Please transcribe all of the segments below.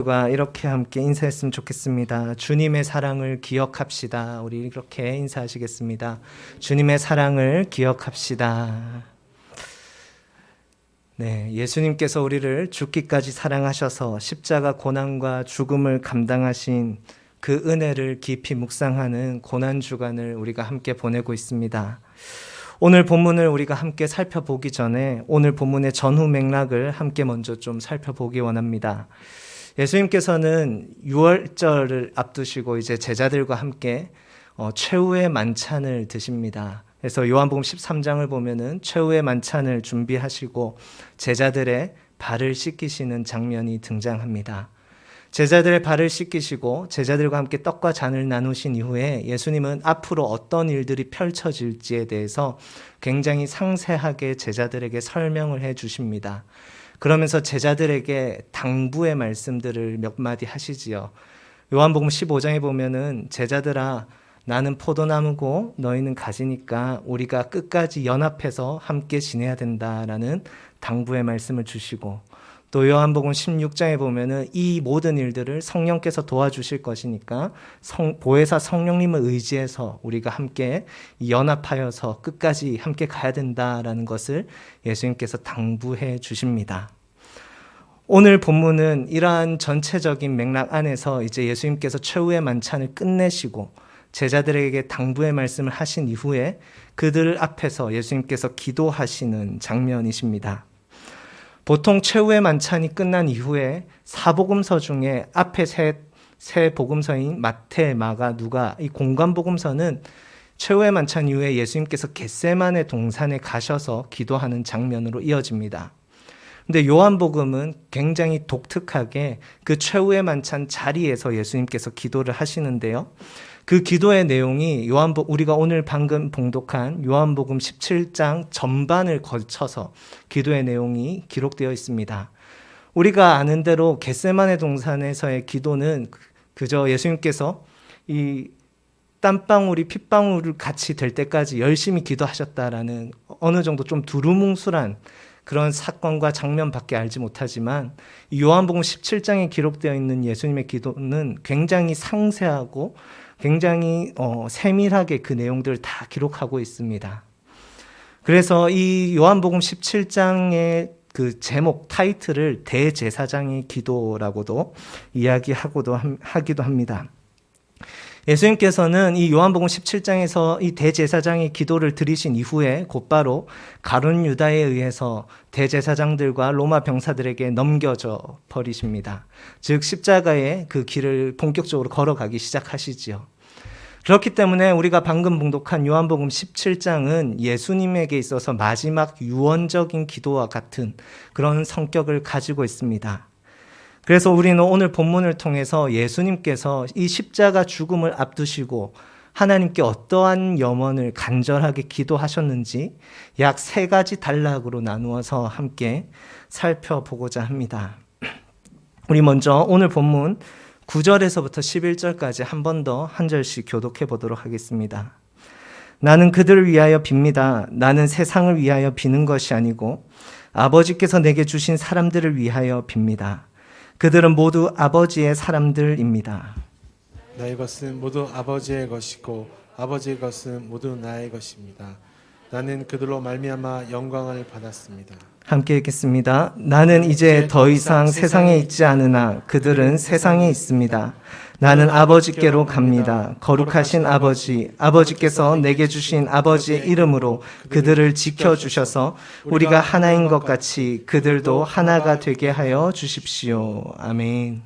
우리가 이렇게 함께 인사했으면 좋겠습니다. 주님의 사랑을 기억합시다. 우리 이렇게 인사하시겠습니다. 주님의 사랑을 기억합시다. 네, 예수님께서 우리를 죽기까지 사랑하셔서 십자가 고난과 죽음을 감당하신 그 은혜를 깊이 묵상하는 고난주간을 우리가 함께 보내고 있습니다. 오늘 본문을 우리가 함께 살펴보기 전에 오늘 본문의 전후 맥락을 함께 먼저 좀 살펴보기 원합니다. 예수님께서는 유월절을 앞두시고 이제 제자들과 함께 최후의 만찬을 드십니다. 그래서 요한복음 13장을 보면은 최후의 만찬을 준비하시고 제자들의 발을 씻기시는 장면이 등장합니다. 제자들의 발을 씻기시고 제자들과 함께 떡과 잔을 나누신 이후에 예수님은 앞으로 어떤 일들이 펼쳐질지에 대해서 굉장히 상세하게 제자들에게 설명을 해 주십니다. 그러면서 제자들에게 당부의 말씀들을 몇 마디 하시지요. 요한복음 15장에 보면은 제자들아 나는 포도나무고 너희는 가지니까 우리가 끝까지 연합해서 함께 지내야 된다라는 당부의 말씀을 주시고, 또 요한복음 16장에 보면은 이 모든 일들을 성령께서 도와주실 것이니까 보혜사 성령님을 의지해서 우리가 함께 연합하여서 끝까지 함께 가야 된다라는 것을 예수님께서 당부해 주십니다. 오늘 본문은 이러한 전체적인 맥락 안에서 이제 예수님께서 최후의 만찬을 끝내시고 제자들에게 당부의 말씀을 하신 이후에 그들 앞에서 예수님께서 기도하시는 장면이십니다. 보통 최후의 만찬이 끝난 이후에 사복음서 중에 앞에 세 복음서인 마태, 마가, 누가, 이 공관복음서는 최후의 만찬 이후에 예수님께서 겟세마네 동산에 가셔서 기도하는 장면으로 이어집니다. 근데 요한복음은 굉장히 독특하게 그 최후의 만찬 자리에서 예수님께서 기도를 하시는데요. 그 기도의 내용이 우리가 오늘 방금 봉독한 요한복음 17장 전반을 거쳐서 기도의 내용이 기록되어 있습니다. 우리가 아는 대로 겟세마네 동산에서의 기도는 그저 예수님께서 이 땀방울이 핏방울을 같이 될 때까지 열심히 기도하셨다라는 어느 정도 좀 두루뭉술한 그런 사건과 장면밖에 알지 못하지만 요한복음 17장에 기록되어 있는 예수님의 기도는 굉장히 상세하고 굉장히 세밀하게 그 내용들을 다 기록하고 있습니다. 그래서 이 요한복음 17장의 그 제목 타이틀을 대제사장의 기도라고도 하기도 합니다. 예수님께서는 이 요한복음 17장에서 이 대제사장의 기도를 드리신 이후에 곧바로 가룟 유다에 의해서 대제사장들과 로마 병사들에게 넘겨져 버리십니다. 즉 십자가의 그 길을 본격적으로 걸어가기 시작하시지요. 그렇기 때문에 우리가 방금 봉독한 요한복음 17장은 예수님에게 있어서 마지막 유언적인 기도와 같은 그런 성격을 가지고 있습니다. 그래서 우리는 오늘 본문을 통해서 예수님께서 이 십자가 죽음을 앞두시고 하나님께 어떠한 염원을 간절하게 기도하셨는지 약 3가지 단락으로 나누어서 함께 살펴보고자 합니다. 우리 먼저 오늘 본문 9절에서부터 11절까지 한 번 더 한 절씩 교독해 보도록 하겠습니다. 나는 그들을 위하여 빕니다. 나는 세상을 위하여 비는 것이 아니고 아버지께서 내게 주신 사람들을 위하여 빕니다. 그들은 모두 아버지의 사람들입니다. 나의 것은 모두 아버지의 것이고 아버지의 것은 모두 나의 것입니다. 나는 그들로 말미암아 영광을 받았습니다. 함께 읽겠습니다. 나는 이제 더 이상 세상에 있지 않으나 그들은 세상에 있습니다. 나는 아버지께로 갑니다. 거룩하신 아버지, 아버지께서 내게 주신 아버지의 이름으로 그들을 지켜주셔서 우리가 하나인 것 같이 그들도 하나가 되게 하여 주십시오. 아멘.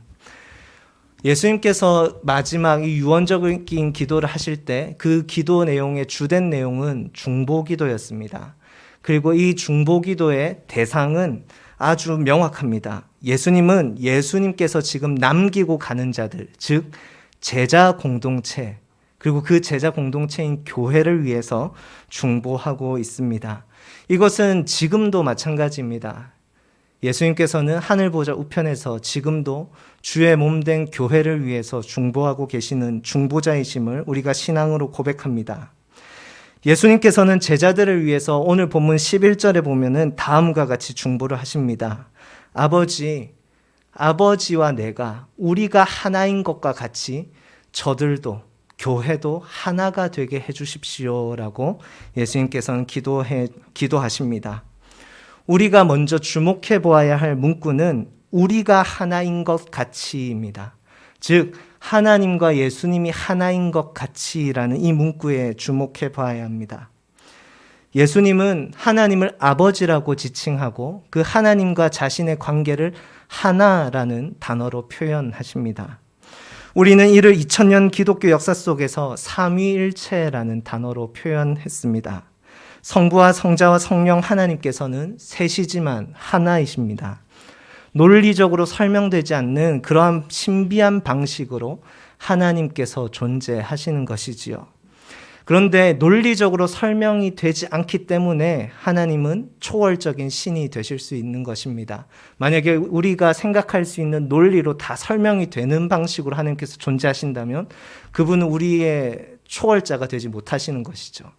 예수님께서 마지막 이 유언적인 기도를 하실 때 그 기도 내용의 주된 내용은 중보기도였습니다. 그리고 이 중보기도의 대상은 아주 명확합니다. 예수님은 예수님께서 지금 남기고 가는 자들, 즉 제자 공동체, 그리고 그 제자 공동체인 교회를 위해서 중보하고 있습니다. 이것은 지금도 마찬가지입니다. 예수님께서는 하늘 보좌 우편에서 지금도 주의 몸된 교회를 위해서 중보하고 계시는 중보자이심을 우리가 신앙으로 고백합니다. 예수님께서는 제자들을 위해서 오늘 본문 11절에 보면은 다음과 같이 중보를 하십니다. 아버지, 아버지와 내가 우리가 하나인 것과 같이 저들도 교회도 하나가 되게 해주십시오라고 예수님께서는 기도하십니다. 우리가 먼저 주목해 보아야 할 문구는 우리가 하나인 것 같이입니다. 즉 하나님과 예수님이 하나인 것 같이라는 이 문구에 주목해 봐야 합니다. 예수님은 하나님을 아버지라고 지칭하고 그 하나님과 자신의 관계를 하나라는 단어로 표현하십니다. 우리는 이를 2000년 기독교 역사 속에서 삼위일체라는 단어로 표현했습니다. 성부와 성자와 성령 하나님께서는 셋이지만 하나이십니다. 논리적으로 설명되지 않는 그러한 신비한 방식으로 하나님께서 존재하시는 것이지요. 그런데 논리적으로 설명이 되지 않기 때문에 하나님은 초월적인 신이 되실 수 있는 것입니다. 만약에 우리가 생각할 수 있는 논리로 다 설명이 되는 방식으로 하나님께서 존재하신다면 그분은 우리의 초월자가 되지 못하시는 것이죠.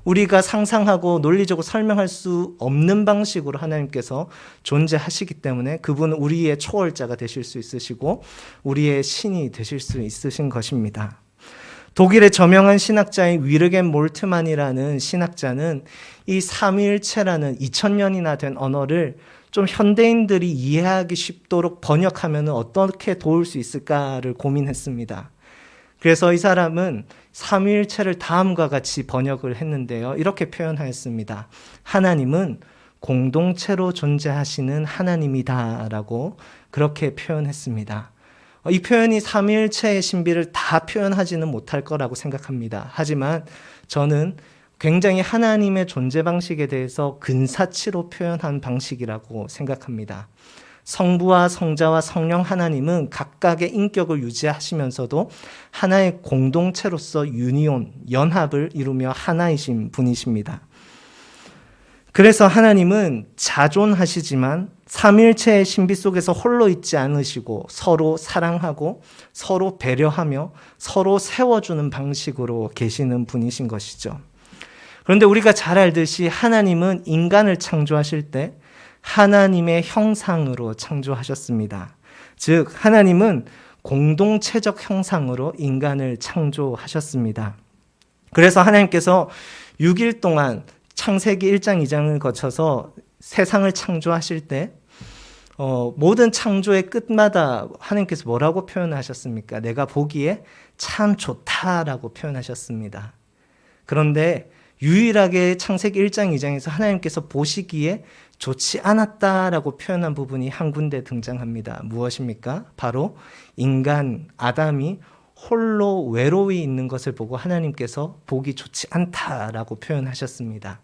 우리가 상상하고 논리적으로 설명할 수 없는 방식으로 하나님께서 존재하시기 때문에 그분은 우리의 초월자가 되실 수 있으시고 우리의 신이 되실 수 있으신 것입니다. 독일의 저명한 신학자인 위르겐 몰트만이라는 신학자는 이 삼위일체라는 2000년이나 된 언어를 좀 현대인들이 이해하기 쉽도록 번역하면 어떻게 도울 수 있을까를 고민했습니다. 그래서 이 사람은 삼위일체를 다음과 같이 번역을 했는데요. 이렇게 표현하였습니다. 하나님은 공동체로 존재하시는 하나님이다라고 그렇게 표현했습니다. 이 표현이 삼위일체의 신비를 다 표현하지는 못할 거라고 생각합니다. 하지만 저는 굉장히 하나님의 존재 방식에 대해서 근사치로 표현한 방식이라고 생각합니다. 성부와 성자와 성령 하나님은 각각의 인격을 유지하시면서도 하나의 공동체로서 유니온, 연합을 이루며 하나이신 분이십니다. 그래서 하나님은 자존하시지만 삼위일체의 신비 속에서 홀로 있지 않으시고 서로 사랑하고 서로 배려하며 서로 세워주는 방식으로 계시는 분이신 것이죠. 그런데 우리가 잘 알듯이 하나님은 인간을 창조하실 때 하나님의 형상으로 창조하셨습니다. 즉 하나님은 공동체적 형상으로 인간을 창조하셨습니다. 그래서 하나님께서 6일 동안 창세기 1장 2장을 거쳐서 세상을 창조하실 때 모든 창조의 끝마다 하나님께서 뭐라고 표현하셨습니까? 내가 보기에 참 좋다라고 표현하셨습니다. 그런데 유일하게 창세기 1장 2장에서 하나님께서 보시기에 좋지 않았다라고 표현한 부분이 한 군데 등장합니다. 무엇입니까? 바로 인간 아담이 홀로 외로이 있는 것을 보고 하나님께서 보기 좋지 않다라고 표현하셨습니다.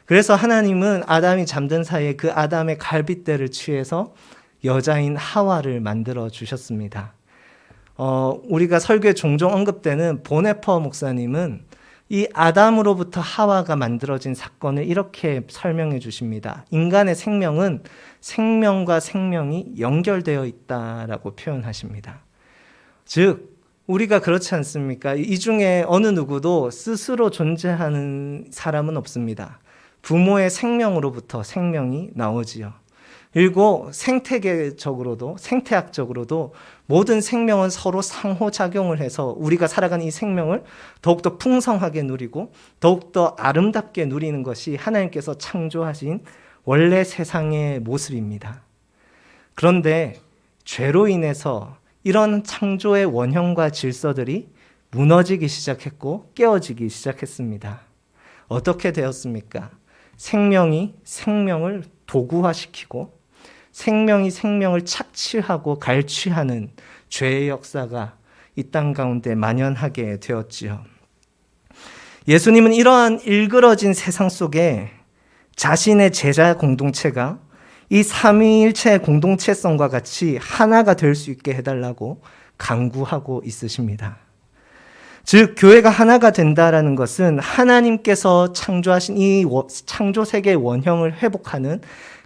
그래서 하나님은 아담이 잠든 사이에 그 아담의 갈빗대를 취해서 여자인 하와를 만들어 주셨습니다. 우리가 설교에 종종 언급되는 보네퍼 목사님은 이 아담으로부터 하와가 만들어진 사건을 이렇게 설명해 주십니다. 인간의 생명은 생명과 생명이 연결되어 있다라고 표현하십니다. 즉 우리가 그렇지 않습니까? 이 중에 어느 누구도 스스로 존재하는 사람은 없습니다. 부모의 생명으로부터 생명이 나오지요. 그리고 생태학적으로도 모든 생명은 서로 상호작용을 해서 우리가 살아가는 이 생명을 더욱더 풍성하게 누리고 더욱더 아름답게 누리는 것이 하나님께서 창조하신 원래 세상의 모습입니다. 그런데 죄로 인해서 이런 창조의 원형과 질서들이 무너지기 시작했고 깨어지기 시작했습니다. 어떻게 되었습니까? 생명이 생명을 도구화시키고 생명이 생명을 착취하고 갈취하는 죄의 역사가 이 땅 가운데 만연하게 되었지요. 예수님은 이러한 일그러진 세상 속에 자신의 제자 공동체가 이 삼위일체의 공동체성과 같이 하나가 될 수 있게 해달라고 간구하고 있으십니다. 즉 교회가 하나가 된다라는 것은 하나님께서 창조하신 이 창조 세계의 원형을 회복하는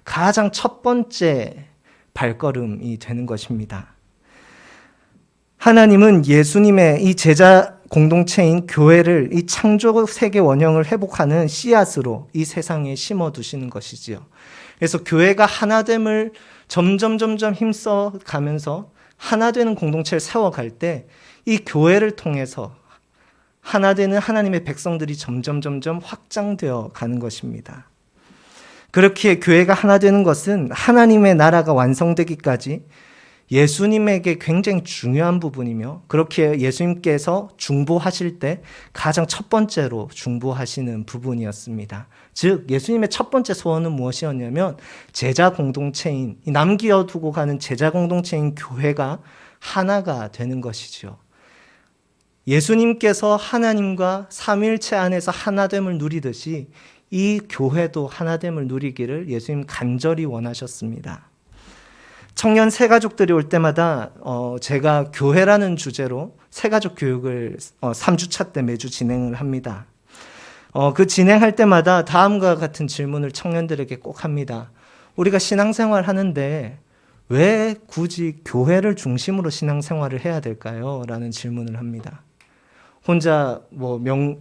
가장 첫 번째 발걸음이 되는 것입니다. 하나님은 예수님의 이 제자 공동체인 교회를 이 창조 세계 원형을 회복하는 씨앗으로 이 세상에 심어두시는 것이지요. 그래서 교회가 하나됨을 점점 힘써 가면서 하나 되는 공동체를 세워갈 때 이 교회를 통해서 하나 되는 하나님의 백성들이 점점 확장되어 가는 것입니다. 그렇게 교회가 하나 되는 것은 하나님의 나라가 완성되기까지 예수님에게 굉장히 중요한 부분이며, 그렇게 예수님께서 중보하실 때 가장 첫 번째로 중보하시는 부분이었습니다. 즉 예수님의 첫 번째 소원은 무엇이었냐면 제자 공동체인, 남겨두고 가는 제자 공동체인 교회가 하나가 되는 것이죠. 예수님께서 하나님과 삼위일체 안에서 하나됨을 누리듯이 이 교회도 하나됨을 누리기를 예수님 간절히 원하셨습니다. 청년 새가족들이 올 때마다 제가 교회라는 주제로 새가족 교육을 3주차 때 매주 진행을 합니다. 그 진행할 때마다 다음과 같은 질문을 청년들에게 꼭 합니다. 우리가 신앙생활 하는데 왜 굳이 교회를 중심으로 신앙생활을 해야 될까요? 라는 질문을 합니다. 혼자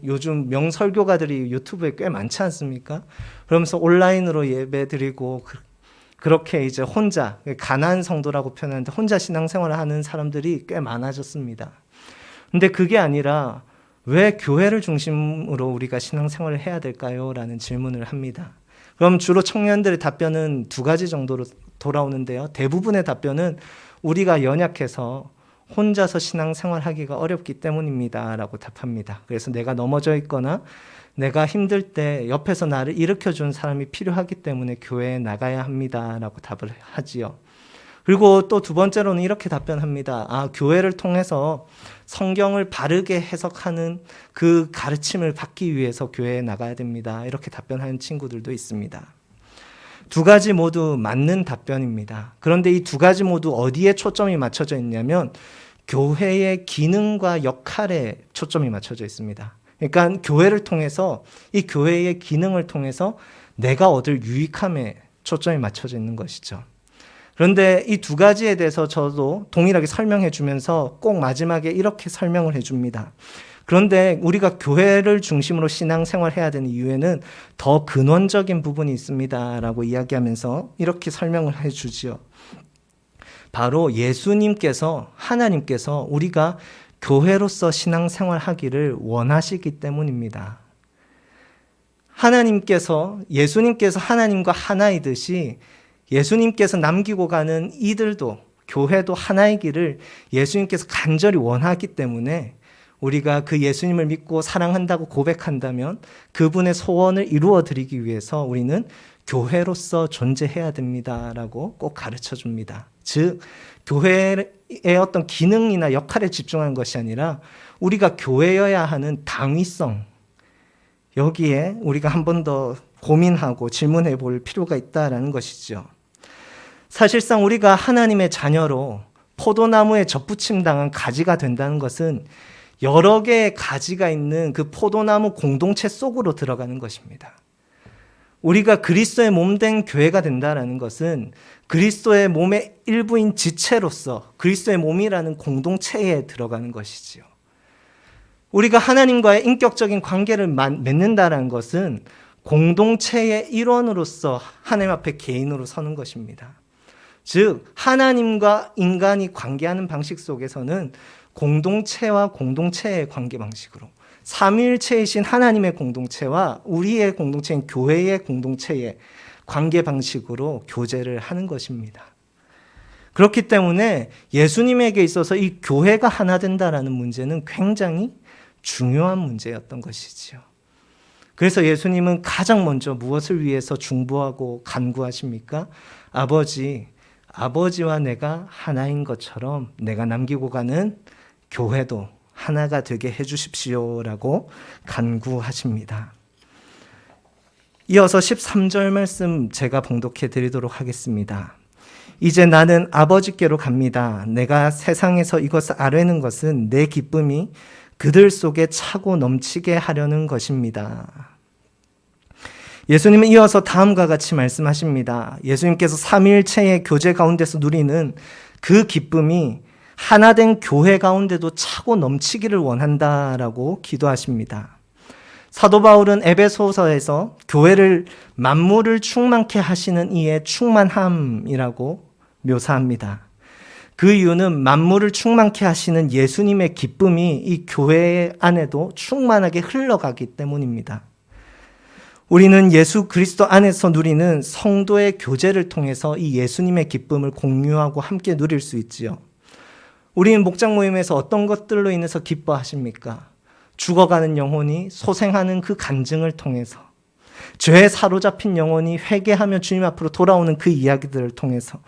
요즘 명설교가들이 유튜브에 꽤 많지 않습니까? 그러면서 온라인으로 예배 드리고 그렇게 이제 혼자, 가난한 성도라고 표현하는데 혼자 신앙생활을 하는 사람들이 꽤 많아졌습니다. 근데 그게 아니라 왜 교회를 중심으로 우리가 신앙생활을 해야 될까요? 라는 질문을 합니다. 그럼 주로 청년들의 답변은 두 가지 정도로 돌아오는데요. 대부분의 답변은 우리가 연약해서 혼자서 신앙생활 하기가 어렵기 때문입니다 라고 답합니다. 그래서 내가 넘어져 있거나 내가 힘들 때 옆에서 나를 일으켜주는 사람이 필요하기 때문에 교회에 나가야 합니다 라고 답을 하지요. 그리고 또 두 번째로는 이렇게 답변합니다. 교회를 통해서 성경을 바르게 해석하는 그 가르침을 받기 위해서 교회에 나가야 됩니다. 이렇게 답변하는 친구들도 있습니다. 두 가지 모두 맞는 답변입니다. 그런데 이 두 가지 모두 어디에 초점이 맞춰져 있냐면 교회의 기능과 역할에 초점이 맞춰져 있습니다. 그러니까 교회를 통해서, 이 교회의 기능을 통해서 내가 얻을 유익함에 초점이 맞춰져 있는 것이죠. 그런데 이 두 가지에 대해서 저도 동일하게 설명해 주면서 꼭 마지막에 이렇게 설명을 해 줍니다. 그런데 우리가 교회를 중심으로 신앙생활 해야 되는 이유에는 더 근원적인 부분이 있습니다 라고 이야기하면서 이렇게 설명을 해 주지요. 바로 예수님께서, 하나님께서 우리가 교회로서 신앙생활 하기를 원하시기 때문입니다. 예수님께서 하나님과 하나이듯이 예수님께서 남기고 가는 이들도, 교회도 하나이기를 예수님께서 간절히 원하기 때문에 우리가 그 예수님을 믿고 사랑한다고 고백한다면 그분의 소원을 이루어 드리기 위해서 우리는 교회로서 존재해야 됩니다라고 꼭 가르쳐 줍니다. 즉 교회의 어떤 기능이나 역할에 집중하는 것이 아니라 우리가 교회여야 하는 당위성, 여기에 우리가 한 번 더 고민하고 질문해 볼 필요가 있다라는 것이죠. 사실상 우리가 하나님의 자녀로 포도나무에 접붙임당한 가지가 된다는 것은 여러 개의 가지가 있는 그 포도나무 공동체 속으로 들어가는 것입니다. 우리가 그리스도의 몸된 교회가 된다는 것은 그리스도의 몸의 일부인 지체로서 그리스도의 몸이라는 공동체에 들어가는 것이지요. 우리가 하나님과의 인격적인 관계를 맺는다는 것은 공동체의 일원으로서 하나님 앞에 개인으로 서는 것입니다. 즉 하나님과 인간이 관계하는 방식 속에서는 공동체와 공동체의 관계 방식으로, 삼위일체이신 하나님의 공동체와 우리의 공동체인 교회의 공동체의 관계 방식으로 교제를 하는 것입니다. 그렇기 때문에 예수님에게 있어서 이 교회가 하나 된다라는 문제는 굉장히 중요한 문제였던 것이지요. 그래서 예수님은 가장 먼저 무엇을 위해서 중보하고 간구하십니까? 아버지와 내가 하나인 것처럼 내가 남기고 가는 교회도 하나가 되게 해주십시오라고 간구하십니다. 이어서 13절 말씀 제가 봉독해 드리도록 하겠습니다. 이제 나는 아버지께로 갑니다. 내가 세상에서 이것을 아뢰는 것은 내 기쁨이 그들 속에 차고 넘치게 하려는 것입니다. 예수님은 이어서 다음과 같이 말씀하십니다. 예수님께서 삼위일체의 교제 가운데서 누리는 그 기쁨이 하나된 교회 가운데도 차고 넘치기를 원한다라고 기도하십니다. 사도 바울은 에베소서에서 교회를 만물을 충만케 하시는 이의 충만함이라고 묘사합니다. 그 이유는 만물을 충만케 하시는 예수님의 기쁨이 이 교회 안에도 충만하게 흘러가기 때문입니다. 우리는 예수 그리스도 안에서 누리는 성도의 교제를 통해서 이 예수님의 기쁨을 공유하고 함께 누릴 수 있지요. 우리는 목장 모임에서 어떤 것들로 인해서 기뻐하십니까? 죽어가는 영혼이 소생하는 그 간증을 통해서, 죄에 사로잡힌 영혼이 회개하며 주님 앞으로 돌아오는 그 이야기들을 통해서,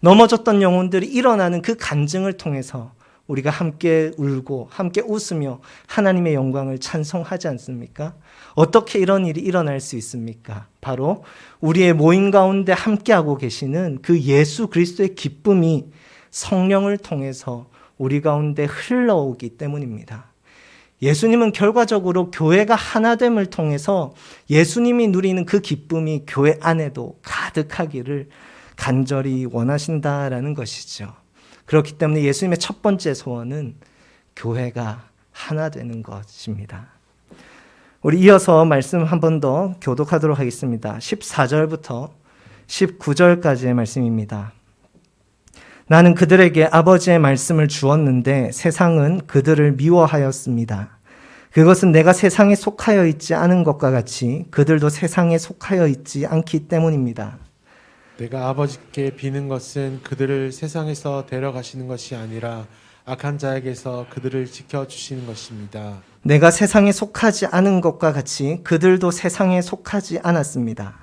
넘어졌던 영혼들이 일어나는 그 간증을 통해서 우리가 함께 울고 함께 웃으며 하나님의 영광을 찬송하지 않습니까? 어떻게 이런 일이 일어날 수 있습니까? 바로 우리의 모임 가운데 함께하고 계시는 그 예수 그리스도의 기쁨이 성령을 통해서 우리 가운데 흘러오기 때문입니다. 예수님은 결과적으로 교회가 하나됨을 통해서 예수님이 누리는 그 기쁨이 교회 안에도 가득하기를 간절히 원하신다라는 것이죠. 그렇기 때문에 예수님의 첫 번째 소원은 교회가 하나 되는 것입니다. 우리 이어서 말씀 한 번 더 교독하도록 하겠습니다. 14절부터 19절까지의 말씀입니다. 나는 그들에게 아버지의 말씀을 주었는데 세상은 그들을 미워하였습니다. 그것은 내가 세상에 속하여 있지 않은 것과 같이 그들도 세상에 속하여 있지 않기 때문입니다. 내가 아버지께 비는 것은 그들을 세상에서 데려가시는 것이 아니라 악한 자에게서 그들을 지켜주시는 것입니다. 내가 세상에 속하지 않은 것과 같이 그들도 세상에 속하지 않았습니다.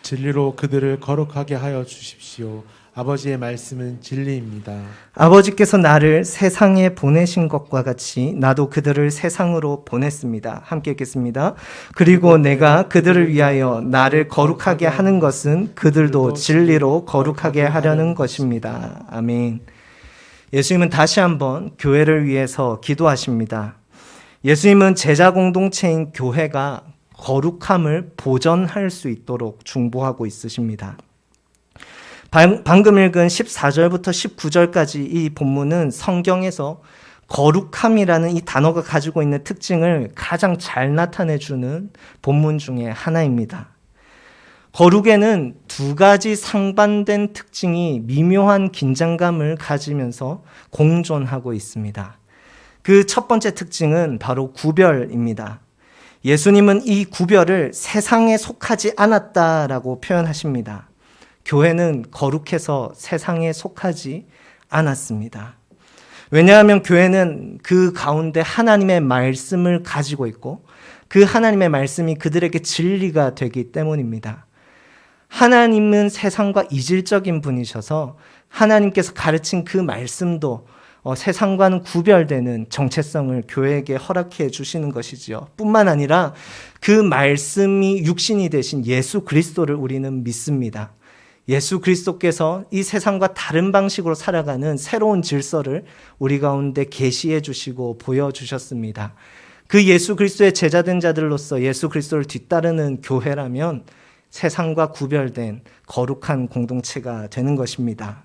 진리로 그들을 거룩하게 하여 주십시오. 아버지의 말씀은 진리입니다. 아버지께서 나를 세상에 보내신 것과 같이 나도 그들을 세상으로 보냈습니다. 함께 읽겠습니다. 그리고 내가 그들을 위하여 나를 거룩하게 하는 것은 그들도 진리로 거룩하게 하려는 것입니다. 아멘. 예수님은 다시 한번 교회를 위해서 기도하십니다. 예수님은 제자 공동체인 교회가 거룩함을 보존할 수 있도록 중보하고 있으십니다. 방금 읽은 14절부터 19절까지 이 본문은 성경에서 거룩함이라는 이 단어가 가지고 있는 특징을 가장 잘 나타내주는 본문 중에 하나입니다. 거룩에는 두 가지 상반된 특징이 미묘한 긴장감을 가지면서 공존하고 있습니다. 그 첫 번째 특징은 바로 구별입니다. 예수님은 이 구별을 세상에 속하지 않았다라고 표현하십니다. 교회는 거룩해서 세상에 속하지 않았습니다. 왜냐하면 교회는 그 가운데 하나님의 말씀을 가지고 있고 그 하나님의 말씀이 그들에게 진리가 되기 때문입니다. 하나님은 세상과 이질적인 분이셔서 하나님께서 가르친 그 말씀도 세상과는 구별되는 정체성을 교회에게 허락해 주시는 것이지요. 뿐만 아니라 그 말씀이 육신이 되신 예수 그리스도를 우리는 믿습니다. 예수 그리스도께서 이 세상과 다른 방식으로 살아가는 새로운 질서를 우리 가운데 계시해 주시고 보여주셨습니다. 그 예수 그리스도의 제자된 자들로서 예수 그리스도를 뒤따르는 교회라면 세상과 구별된 거룩한 공동체가 되는 것입니다.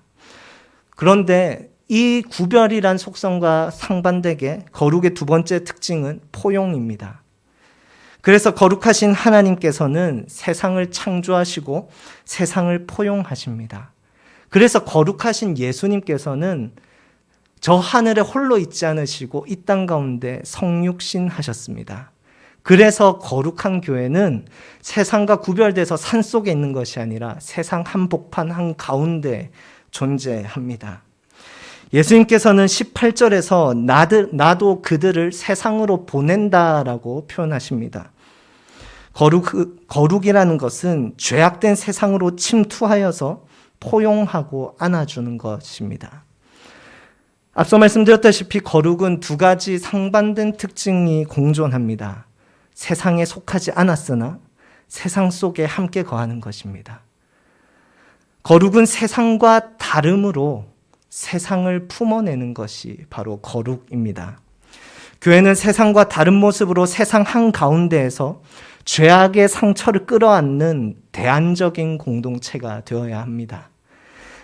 그런데 이 구별이란 속성과 상반되게 거룩의 두 번째 특징은 포용입니다. 그래서 거룩하신 하나님께서는 세상을 창조하시고 세상을 포용하십니다. 그래서 거룩하신 예수님께서는 저 하늘에 홀로 있지 않으시고 이 땅 가운데 성육신 하셨습니다. 그래서 거룩한 교회는 세상과 구별돼서 산속에 있는 것이 아니라 세상 한복판 한가운데 존재합니다. 예수님께서는 18절에서 나도 그들을 세상으로 보낸다라고 표현하십니다. 거룩이라는 것은 죄악된 세상으로 침투하여서 포용하고 안아주는 것입니다. 앞서 말씀드렸다시피 거룩은 두 가지 상반된 특징이 공존합니다. 세상에 속하지 않았으나 세상 속에 함께 거하는 것입니다. 거룩은 세상과 다름으로 세상을 품어내는 것이 바로 거룩입니다. 교회는 세상과 다른 모습으로 세상 한가운데에서 죄악의 상처를 끌어안는 대안적인 공동체가 되어야 합니다.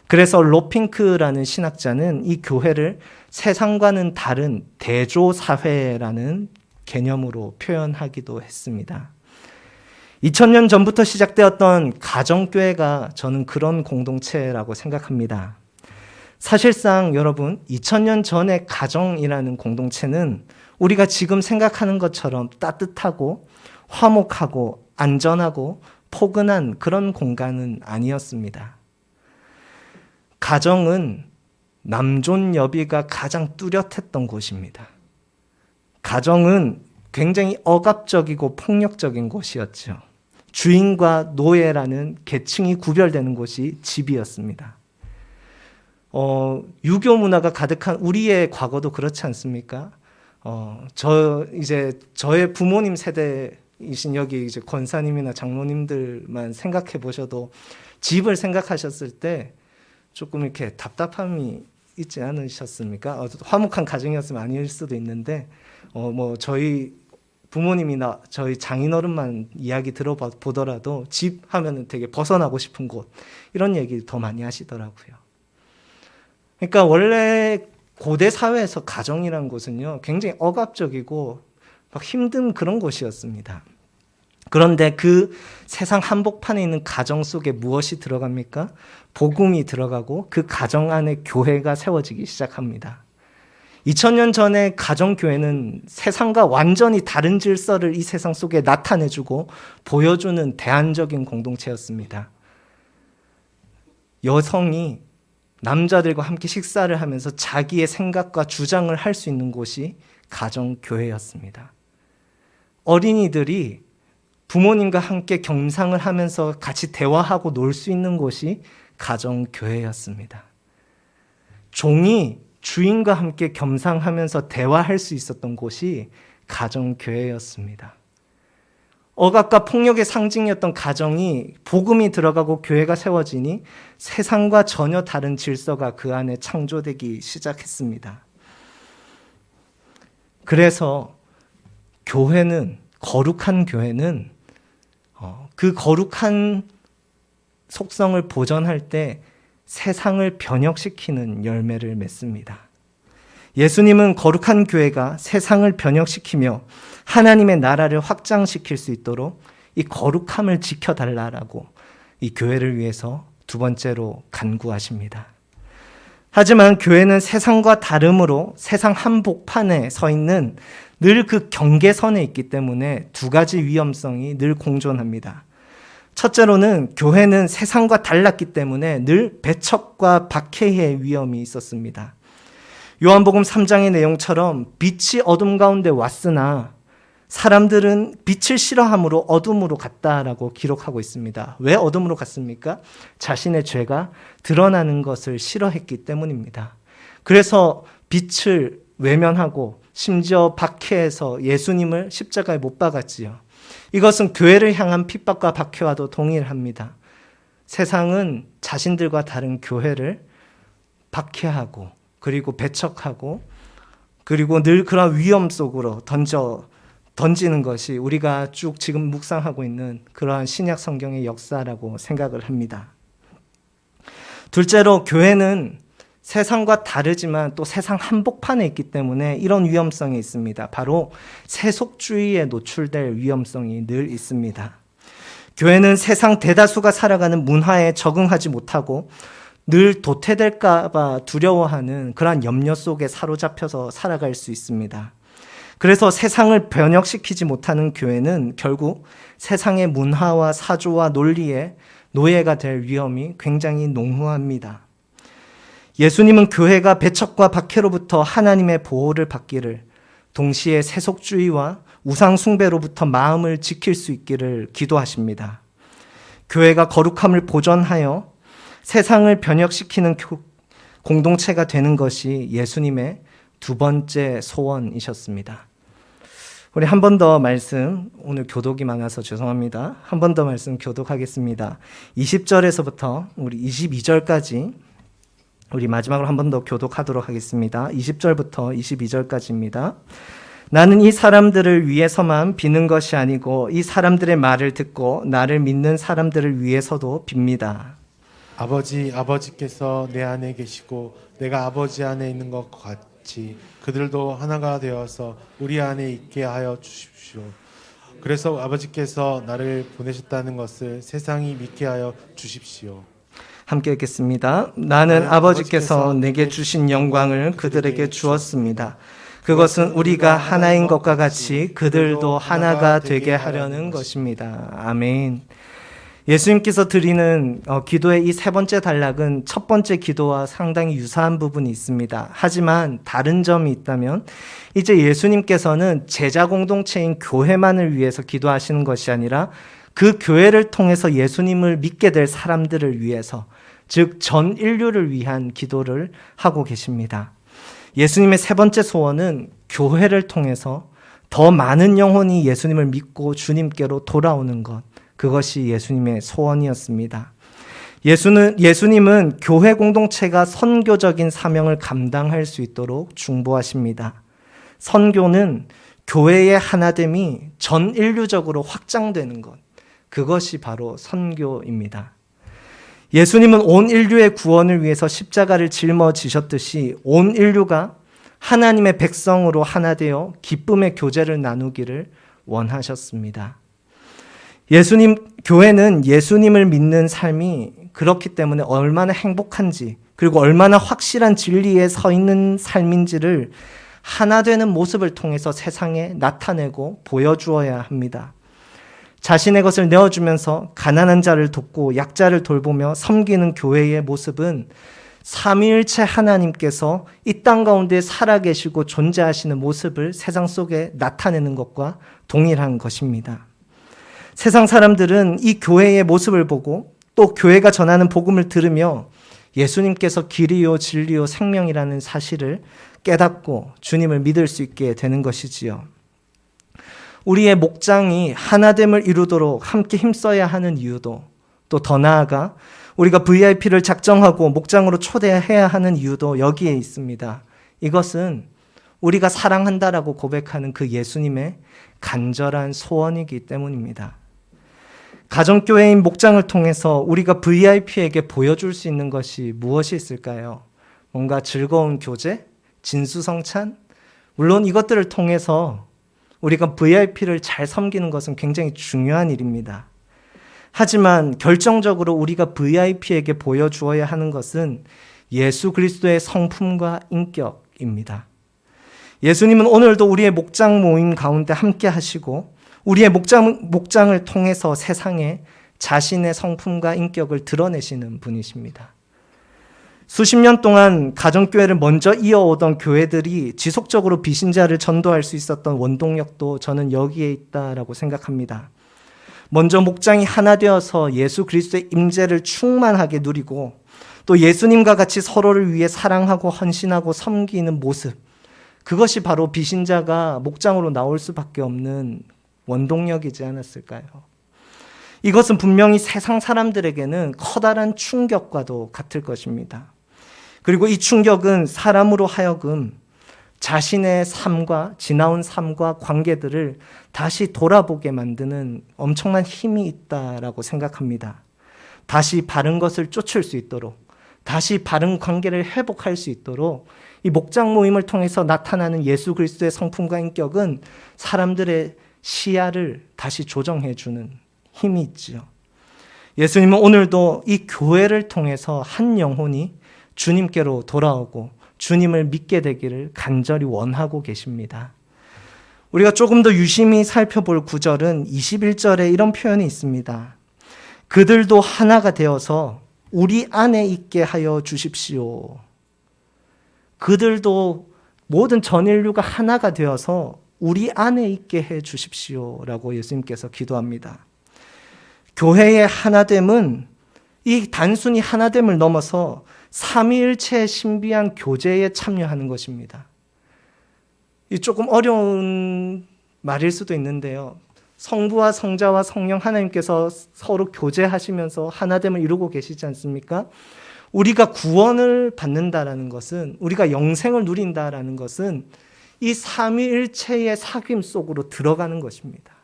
그래서 로핑크라는 신학자는 이 교회를 세상과는 다른 대조사회라는 개념으로 표현하기도 했습니다. 2000년 전부터 시작되었던 가정교회가 저는 그런 공동체라고 생각합니다. 사실상 여러분 2000년 전의 가정이라는 공동체는 우리가 지금 생각하는 것처럼 따뜻하고 화목하고 안전하고 포근한 그런 공간은 아니었습니다. 가정은 남존여비가 가장 뚜렷했던 곳입니다. 가정은 굉장히 억압적이고 폭력적인 곳이었죠. 주인과 노예라는 계층이 구별되는 곳이 집이었습니다. 유교 문화가 가득한 우리의 과거도 그렇지 않습니까? 저의 부모님 세대이신 여기 이제 권사님이나 장로님들만 생각해 보셔도 집을 생각하셨을 때 조금 이렇게 답답함이 있지 않으셨습니까? 화목한 가정이었으면 아닐 수도 있는데, 저희 부모님이나 저희 장인어른만 이야기 들어보더라도 집 하면은 되게 벗어나고 싶은 곳, 이런 얘기 더 많이 하시더라고요. 그러니까 원래 고대 사회에서 가정이라는 곳은요, 굉장히 억압적이고 막 힘든 그런 곳이었습니다. 그런데 그 세상 한복판에 있는 가정 속에 무엇이 들어갑니까? 복음이 들어가고 그 가정 안에 교회가 세워지기 시작합니다. 2000년 전에 가정교회는 세상과 완전히 다른 질서를 이 세상 속에 나타내주고 보여주는 대안적인 공동체였습니다. 여성이 남자들과 함께 식사를 하면서 자기의 생각과 주장을 할 수 있는 곳이 가정교회였습니다. 어린이들이 부모님과 함께 겸상을 하면서 같이 대화하고 놀 수 있는 곳이 가정교회였습니다. 종이 주인과 함께 겸상하면서 대화할 수 있었던 곳이 가정교회였습니다. 억압과 폭력의 상징이었던 가정이 복음이 들어가고 교회가 세워지니 세상과 전혀 다른 질서가 그 안에 창조되기 시작했습니다. 그래서 거룩한 교회는 그 거룩한 속성을 보존할 때 세상을 변혁시키는 열매를 맺습니다. 예수님은 거룩한 교회가 세상을 변혁시키며 하나님의 나라를 확장시킬 수 있도록 이 거룩함을 지켜달라고 이 교회를 위해서 두 번째로 간구하십니다. 하지만 교회는 세상과 다름으로 세상 한복판에 서 있는 늘 그 경계선에 있기 때문에 두 가지 위험성이 늘 공존합니다. 첫째로는 교회는 세상과 달랐기 때문에 늘 배척과 박해의 위험이 있었습니다. 요한복음 3장의 내용처럼 빛이 어둠 가운데 왔으나 사람들은 빛을 싫어함으로 어둠으로 갔다라고 기록하고 있습니다. 왜 어둠으로 갔습니까? 자신의 죄가 드러나는 것을 싫어했기 때문입니다. 그래서 빛을 외면하고 심지어 박해해서 예수님을 십자가에 못 박았지요. 이것은 교회를 향한 핍박과 박해와도 동일합니다. 세상은 자신들과 다른 교회를 박해하고 그리고 배척하고 그리고 늘 그런 위험 속으로 던지는 것이 우리가 쭉 지금 묵상하고 있는 그러한 신약 성경의 역사라고 생각을 합니다. 둘째로 교회는 세상과 다르지만 또 세상 한복판에 있기 때문에 이런 위험성이 있습니다. 바로 세속주의에 노출될 위험성이 늘 있습니다. 교회는 세상 대다수가 살아가는 문화에 적응하지 못하고 늘 도태될까 봐 두려워하는 그러한 염려 속에 사로잡혀서 살아갈 수 있습니다. 그래서 세상을 변혁시키지 못하는 교회는 결국 세상의 문화와 사조와 논리에 노예가 될 위험이 굉장히 농후합니다. 예수님은 교회가 배척과 박해로부터 하나님의 보호를 받기를, 동시에 세속주의와 우상숭배로부터 마음을 지킬 수 있기를 기도하십니다. 교회가 거룩함을 보존하여 세상을 변혁시키는 공동체가 되는 것이 예수님의 두 번째 소원이셨습니다. 우리 한 번 더 말씀, 오늘 교독이 많아서 죄송합니다. 한 번 더 말씀 교독하겠습니다. 20절에서부터 우리 22절까지 우리 마지막으로 한 번 더 교독하도록 하겠습니다. 20절부터 22절까지입니다. 나는 이 사람들을 위해서만 비는 것이 아니고 이 사람들의 말을 듣고 나를 믿는 사람들을 위해서도 빕니다. 아버지께서 내 안에 계시고 내가 아버지 안에 있는 것 같이 그들도 하나가 되어서 우리 안에 있게 하여 주십시오. 그래서 아버지께서 나를 보내셨다는 것을 세상이 믿게 하여 주십시오. 함께 읽겠습니다. 나는 아버지께서 내게 주신 영광을 그들에게 주었습니다. 그것은 우리가 하나인 것과 같이 그들도 하나가 되게 하려는 것입니다. 아멘. 예수님께서 드리는 기도의 이 세 번째 단락은 첫 번째 기도와 상당히 유사한 부분이 있습니다. 하지만 다른 점이 있다면 이제 예수님께서는 제자 공동체인 교회만을 위해서 기도하시는 것이 아니라 그 교회를 통해서 예수님을 믿게 될 사람들을 위해서, 즉 전 인류를 위한 기도를 하고 계십니다. 예수님의 세 번째 소원은 교회를 통해서 더 많은 영혼이 예수님을 믿고 주님께로 돌아오는 것, 그것이 예수님의 소원이었습니다. 예수님은 교회 공동체가 선교적인 사명을 감당할 수 있도록 중보하십니다. 선교는 교회의 하나됨이 전 인류적으로 확장되는 것, 그것이 바로 선교입니다. 예수님은 온 인류의 구원을 위해서 십자가를 짊어지셨듯이 온 인류가 하나님의 백성으로 하나 되어 기쁨의 교제를 나누기를 원하셨습니다. 교회는 예수님을 믿는 삶이 그렇기 때문에 얼마나 행복한지, 그리고 얼마나 확실한 진리에 서 있는 삶인지를 하나 되는 모습을 통해서 세상에 나타내고 보여주어야 합니다. 자신의 것을 내어주면서 가난한 자를 돕고 약자를 돌보며 섬기는 교회의 모습은 삼위일체 하나님께서 이 땅 가운데 살아계시고 존재하시는 모습을 세상 속에 나타내는 것과 동일한 것입니다. 세상 사람들은 이 교회의 모습을 보고 또 교회가 전하는 복음을 들으며 예수님께서 길이요 진리요 생명이라는 사실을 깨닫고 주님을 믿을 수 있게 되는 것이지요. 우리의 목장이 하나됨을 이루도록 함께 힘써야 하는 이유도, 또 더 나아가 우리가 VIP를 작정하고 목장으로 초대해야 하는 이유도 여기에 있습니다. 이것은 우리가 사랑한다라고 고백하는 그 예수님의 간절한 소원이기 때문입니다. 가정교회인 목장을 통해서 우리가 VIP에게 보여줄 수 있는 것이 무엇이 있을까요? 뭔가 즐거운 교제? 진수성찬? 물론 이것들을 통해서 우리가 VIP를 잘 섬기는 것은 굉장히 중요한 일입니다. 하지만 결정적으로 우리가 VIP에게 보여주어야 하는 것은 예수 그리스도의 성품과 인격입니다. 예수님은 오늘도 우리의 목장 모임 가운데 함께 하시고 우리의 목장을 통해서 세상에 자신의 성품과 인격을 드러내시는 분이십니다. 수십 년 동안 가정교회를 먼저 이어오던 교회들이 지속적으로 비신자를 전도할 수 있었던 원동력도 저는 여기에 있다라고 생각합니다. 먼저 목장이 하나 되어서 예수 그리스도의 임재를 충만하게 누리고 또 예수님과 같이 서로를 위해 사랑하고 헌신하고 섬기는 모습, 그것이 바로 비신자가 목장으로 나올 수밖에 없는 원동력이지 않았을까요? 이것은 분명히 세상 사람들에게는 커다란 충격과도 같을 것입니다. 그리고 이 충격은 사람으로 하여금 자신의 삶과 지나온 삶과 관계들을 다시 돌아보게 만드는 엄청난 힘이 있다라고 생각합니다. 다시 바른 것을 쫓을 수 있도록, 다시 바른 관계를 회복할 수 있도록 이 목장 모임을 통해서 나타나는 예수 그리스도의 성품과 인격은 사람들의 시야를 다시 조정해주는 힘이 있지요. 예수님은 오늘도 이 교회를 통해서 한 영혼이 주님께로 돌아오고 주님을 믿게 되기를 간절히 원하고 계십니다. 우리가 조금 더 유심히 살펴볼 구절은 21절에 이런 표현이 있습니다. 그들도 하나가 되어서 우리 안에 있게 하여 주십시오. 그들도 모든 전 인류가 하나가 되어서 우리 안에 있게 해 주십시오라고 예수님께서 기도합니다. 교회의 하나됨은 이 단순히 하나됨을 넘어서 삼위일체의 신비한 교제에 참여하는 것입니다. 이 조금 어려운 말일 수도 있는데요. 성부와 성자와 성령 하나님께서 서로 교제하시면서 하나됨을 이루고 계시지 않습니까? 우리가 구원을 받는다라는 것은, 우리가 영생을 누린다라는 것은 이 삼위일체의 사귐 속으로 들어가는 것입니다.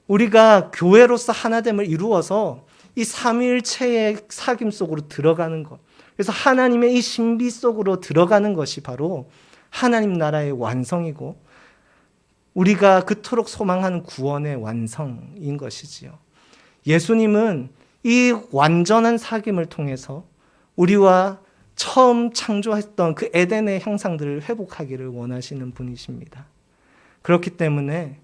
우리가 교회로서 하나됨을 이루어서 이 삼위일체의 사귐 속으로 들어가는 것, 그래서 하나님의 이 신비 속으로 들어가는 것이 바로 하나님 나라의 완성이고 우리가 그토록 소망하는 구원의 완성인 것이지요. 예수님은 이 완전한 사귐을 통해서 우리와 처음 창조했던 그 에덴의 형상들을 회복하기를 원하시는 분이십니다. 그렇기 때문에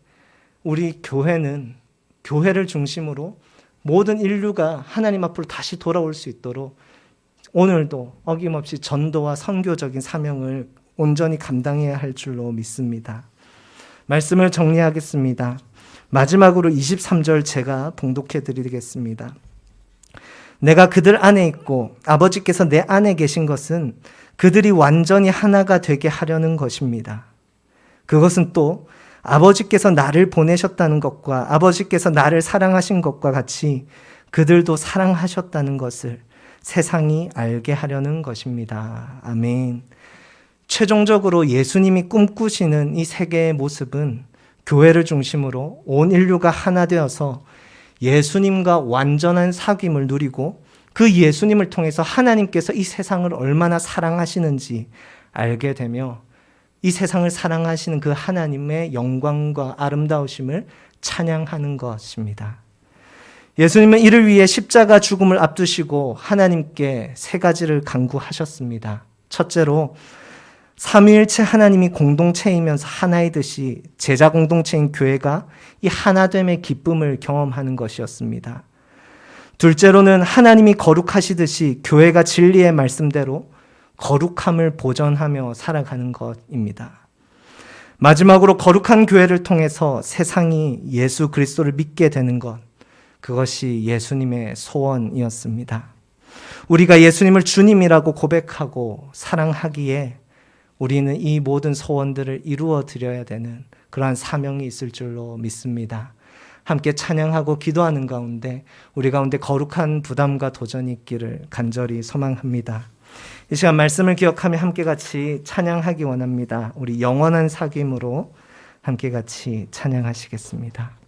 우리 교회는 교회를 중심으로 모든 인류가 하나님 앞으로 다시 돌아올 수 있도록 오늘도 어김없이 전도와 선교적인 사명을 온전히 감당해야 할 줄로 믿습니다. 말씀을 정리하겠습니다. 마지막으로 23절 제가 봉독해 드리겠습니다. 내가 그들 안에 있고 아버지께서 내 안에 계신 것은 그들이 완전히 하나가 되게 하려는 것입니다. 그것은 또 아버지께서 나를 보내셨다는 것과 아버지께서 나를 사랑하신 것과 같이 그들도 사랑하셨다는 것을 세상이 알게 하려는 것입니다. 아멘. 최종적으로 예수님이 꿈꾸시는 이 세계의 모습은 교회를 중심으로 온 인류가 하나 되어서 예수님과 완전한 사귐을 누리고 그 예수님을 통해서 하나님께서 이 세상을 얼마나 사랑하시는지 알게 되며 이 세상을 사랑하시는 그 하나님의 영광과 아름다우심을 찬양하는 것입니다. 예수님은 이를 위해 십자가 죽음을 앞두시고 하나님께 세 가지를 간구하셨습니다. 첫째로 삼위일체 하나님이 공동체이면서 하나이듯이 제자 공동체인 교회가 이 하나됨의 기쁨을 경험하는 것이었습니다. 둘째로는 하나님이 거룩하시듯이 교회가 진리의 말씀대로 거룩함을 보존하며 살아가는 것입니다. 마지막으로 거룩한 교회를 통해서 세상이 예수 그리스도를 믿게 되는 것, 그것이 예수님의 소원이었습니다. 우리가 예수님을 주님이라고 고백하고 사랑하기에 우리는 이 모든 소원들을 이루어 드려야 되는 그러한 사명이 있을 줄로 믿습니다. 함께 찬양하고 기도하는 가운데 우리 가운데 거룩한 부담과 도전이 있기를 간절히 소망합니다. 이 시간 말씀을 기억하며 함께 같이 찬양하기 원합니다. 우리 영원한 사귐으로 함께 같이 찬양하시겠습니다.